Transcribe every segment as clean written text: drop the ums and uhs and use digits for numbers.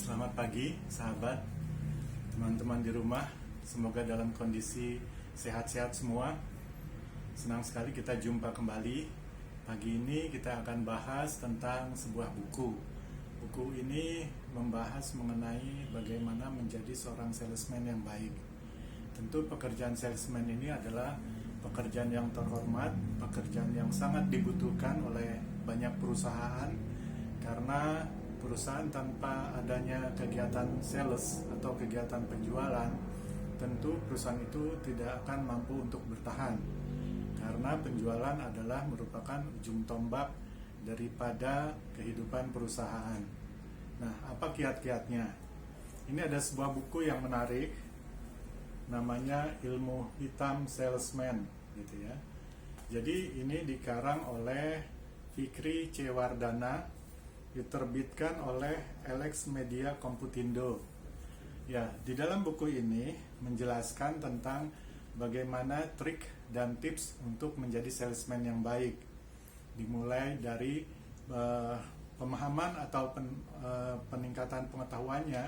Selamat pagi, sahabat, teman-teman di rumah. Semoga dalam kondisi sehat-sehat semua. Senang sekali kita jumpa kembali. Pagi ini kita akan bahas tentang sebuah buku. Buku ini membahas mengenai bagaimana menjadi seorang salesman yang baik. Tentu pekerjaan salesman ini adalah pekerjaan yang terhormat, pekerjaan yang sangat dibutuhkan oleh banyak perusahaan, karena perusahaan tanpa adanya kegiatan sales atau kegiatan penjualan, tentu perusahaan itu tidak akan mampu untuk bertahan, karena penjualan adalah merupakan ujung tombak daripada kehidupan perusahaan. Nah, apa kiat-kiatnya? Ini ada sebuah buku yang menarik, namanya Ilmu Hitam Salesman, gitu ya. Jadi ini dikarang oleh Fikri C. Wardana, diterbitkan oleh Alex Media Komputindo. Ya, di dalam buku ini menjelaskan tentang bagaimana trik dan tips untuk menjadi salesman yang baik. Dimulai dari pemahaman atau peningkatan pengetahuannya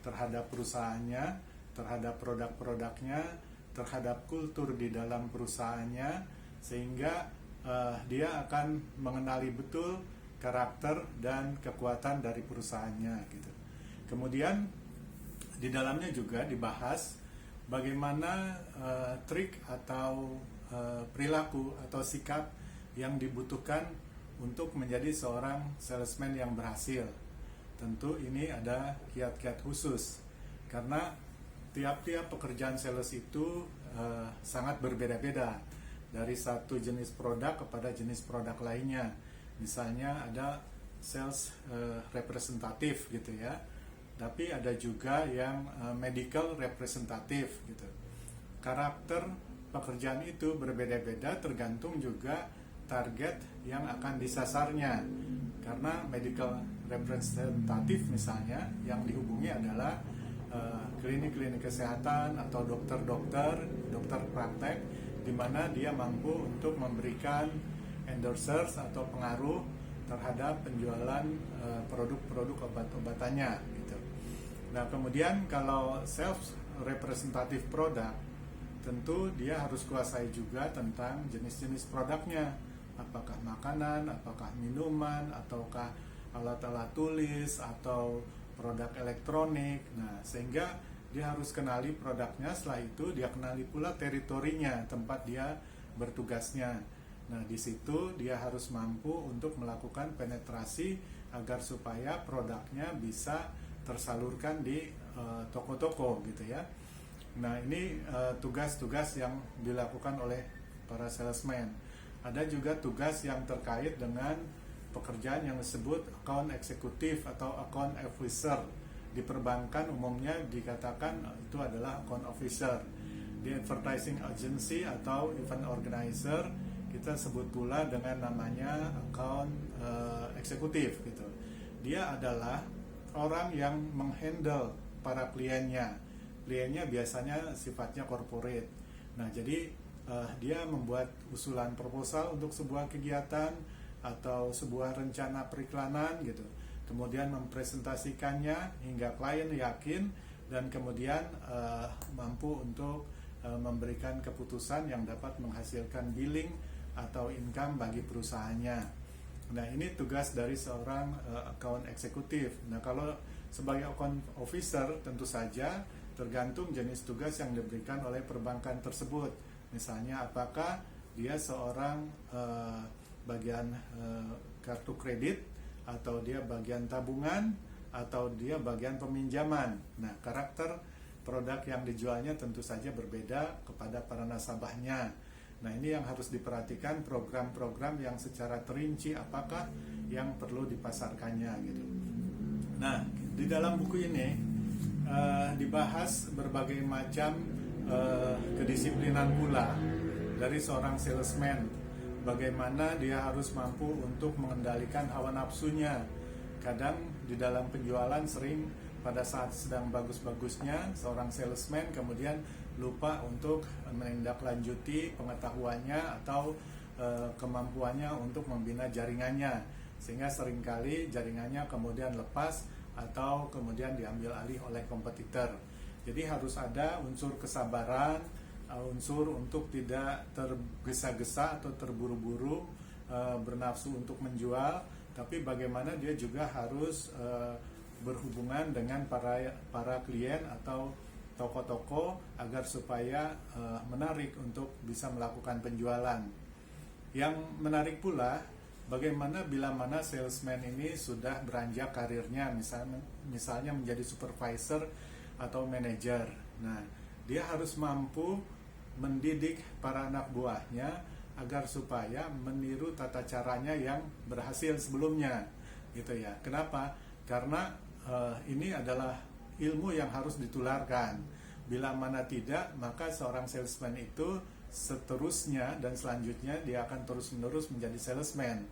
terhadap perusahaannya, terhadap produk-produknya, terhadap kultur di dalam perusahaannya, sehingga dia akan mengenali betul karakter dan kekuatan dari perusahaannya gitu. Kemudian di dalamnya juga dibahas bagaimana trik atau perilaku atau sikap yang dibutuhkan untuk menjadi seorang salesman yang berhasil. Tentu ini ada kiat-kiat khusus, karena tiap-tiap pekerjaan sales itu sangat berbeda-beda dari satu jenis produk kepada jenis produk lainnya. Misalnya ada sales representatif gitu ya, tapi ada juga yang medical representatif gitu. Karakter pekerjaan itu berbeda-beda tergantung juga target yang akan disasarnya, karena medical representatif misalnya yang dihubungi adalah klinik-klinik kesehatan atau dokter-dokter, dokter praktek, di mana dia mampu untuk memberikan endorsers atau pengaruh terhadap penjualan produk-produk obat-obatannya gitu. Nah, kemudian kalau self representative product, tentu dia harus kuasai juga tentang jenis-jenis produknya, apakah makanan, apakah minuman, ataukah alat-alat tulis atau produk elektronik. Nah, sehingga dia harus kenali produknya, setelah itu dia kenali pula teritorinya, tempat dia bertugasnya. Nah, di situ dia harus mampu untuk melakukan penetrasi agar supaya produknya bisa tersalurkan di toko-toko gitu ya. Nah, ini tugas-tugas yang dilakukan oleh para salesman. Ada juga tugas yang terkait dengan pekerjaan yang disebut account eksekutif atau account officer. Di perbankan umumnya dikatakan itu adalah account officer. Di advertising agency atau event organizer kita sebut pula dengan namanya account eksekutif gitu. Dia adalah orang yang menghandle para kliennya. Kliennya biasanya sifatnya corporate. Nah, jadi dia membuat usulan proposal untuk sebuah kegiatan atau sebuah rencana periklanan gitu. Kemudian mempresentasikannya hingga klien yakin, dan kemudian mampu untuk memberikan keputusan yang dapat menghasilkan billing atau income bagi perusahaannya. Nah, ini tugas dari seorang account eksekutif. Nah, kalau sebagai account officer tentu saja tergantung jenis tugas yang diberikan oleh perbankan tersebut. Misalnya apakah dia seorang bagian kartu kredit, atau dia bagian tabungan, atau dia bagian peminjaman. Nah, karakter produk yang dijualnya tentu saja berbeda kepada para nasabahnya. Nah, ini yang harus diperhatikan, program-program yang secara terinci apakah yang perlu dipasarkannya gitu. Nah, di dalam buku ini dibahas berbagai macam kedisiplinan pula dari seorang salesman. Bagaimana dia harus mampu untuk mengendalikan hawa nafsunya. Kadang di dalam penjualan sering pada saat sedang bagus-bagusnya seorang salesman kemudian lupa untuk menindaklanjuti pengetahuannya atau kemampuannya untuk membina jaringannya, sehingga seringkali jaringannya kemudian lepas atau kemudian diambil alih oleh kompetitor. Jadi harus ada unsur kesabaran, unsur untuk tidak tergesa-gesa atau terburu-buru bernafsu untuk menjual, tapi bagaimana dia juga harus berhubungan dengan para klien atau toko-toko agar supaya menarik untuk bisa melakukan penjualan. Yang menarik pula, bagaimana bila mana salesman ini sudah beranjak karirnya, misalnya menjadi supervisor atau manajer. Nah, dia harus mampu mendidik para anak buahnya agar supaya meniru tata caranya yang berhasil sebelumnya, gitu ya. Kenapa? Karena ini adalah ilmu yang harus ditularkan. Bila mana tidak, maka seorang salesman itu seterusnya dan selanjutnya dia akan terus-menerus menjadi salesman.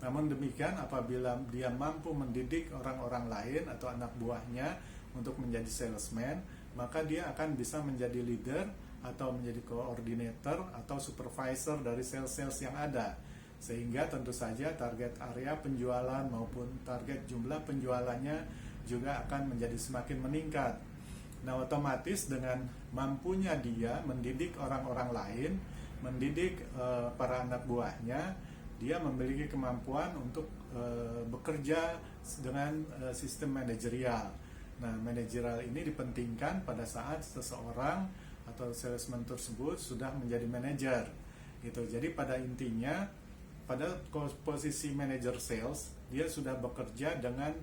Namun demikian, apabila dia mampu mendidik orang-orang lain atau anak buahnya untuk menjadi salesman, maka dia akan bisa menjadi leader atau menjadi coordinator atau supervisor dari sales-sales yang ada. Sehingga tentu saja target area penjualan maupun target jumlah penjualannya juga akan menjadi semakin meningkat. Nah, otomatis dengan mampunya dia mendidik orang-orang lain, mendidik para anak buahnya, dia memiliki kemampuan untuk bekerja dengan sistem manajerial. Nah, manajerial ini dipentingkan pada saat seseorang atau salesman tersebut sudah menjadi manajer. Gitu. Jadi pada intinya, pada posisi manajer sales, dia sudah bekerja dengan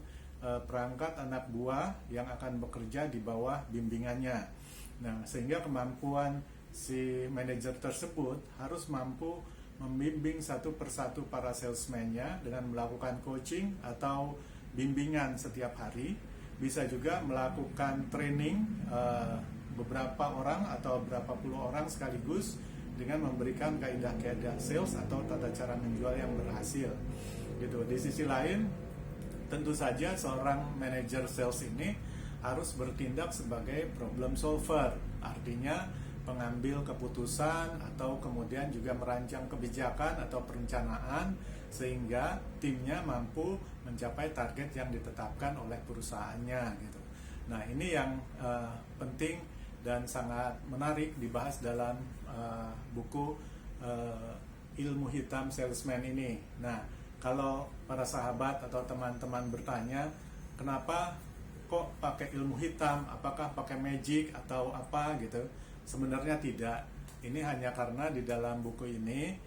perangkat anak buah yang akan bekerja di bawah bimbingannya. Nah, sehingga kemampuan si manajer tersebut harus mampu membimbing satu persatu para salesman-nya dengan melakukan coaching atau bimbingan setiap hari. Bisa juga melakukan training beberapa orang atau berapa puluh orang sekaligus dengan memberikan kaidah-kaidah sales atau tata cara menjual yang berhasil. Gitu. Di sisi lain, tentu saja seorang manajer sales ini harus bertindak sebagai problem solver, artinya pengambil keputusan atau kemudian juga merancang kebijakan atau perencanaan sehingga timnya mampu mencapai target yang ditetapkan oleh perusahaannya gitu. Nah, ini yang penting dan sangat menarik dibahas dalam buku Ilmu Hitam Salesman ini. Nah, kalau para sahabat atau teman-teman bertanya, kenapa kok pakai ilmu hitam? Apakah pakai magic atau apa gitu? Sebenarnya tidak. Ini hanya karena di dalam buku ini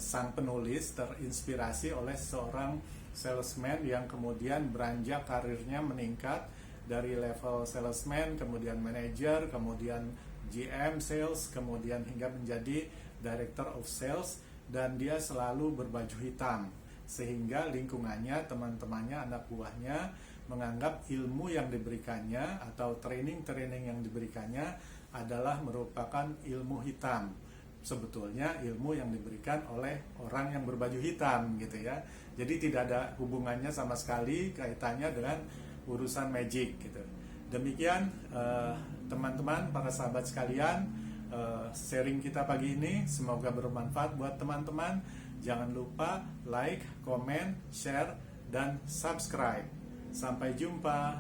sang penulis terinspirasi oleh seorang salesman yang kemudian beranjak karirnya meningkat dari level salesman, kemudian manager, kemudian GM sales, kemudian hingga menjadi director of sales. Dan dia selalu berbaju hitam sehingga lingkungannya, teman-temannya, anak buahnya menganggap ilmu yang diberikannya atau training-training yang diberikannya adalah merupakan ilmu hitam. Sebetulnya ilmu yang diberikan oleh orang yang berbaju hitam gitu ya. Jadi tidak ada hubungannya sama sekali kaitannya dengan urusan magic gitu. Demikian teman-teman, para sahabat sekalian, sharing kita pagi ini semoga bermanfaat buat teman-teman. Jangan lupa like, komen, share, dan subscribe. Sampai jumpa.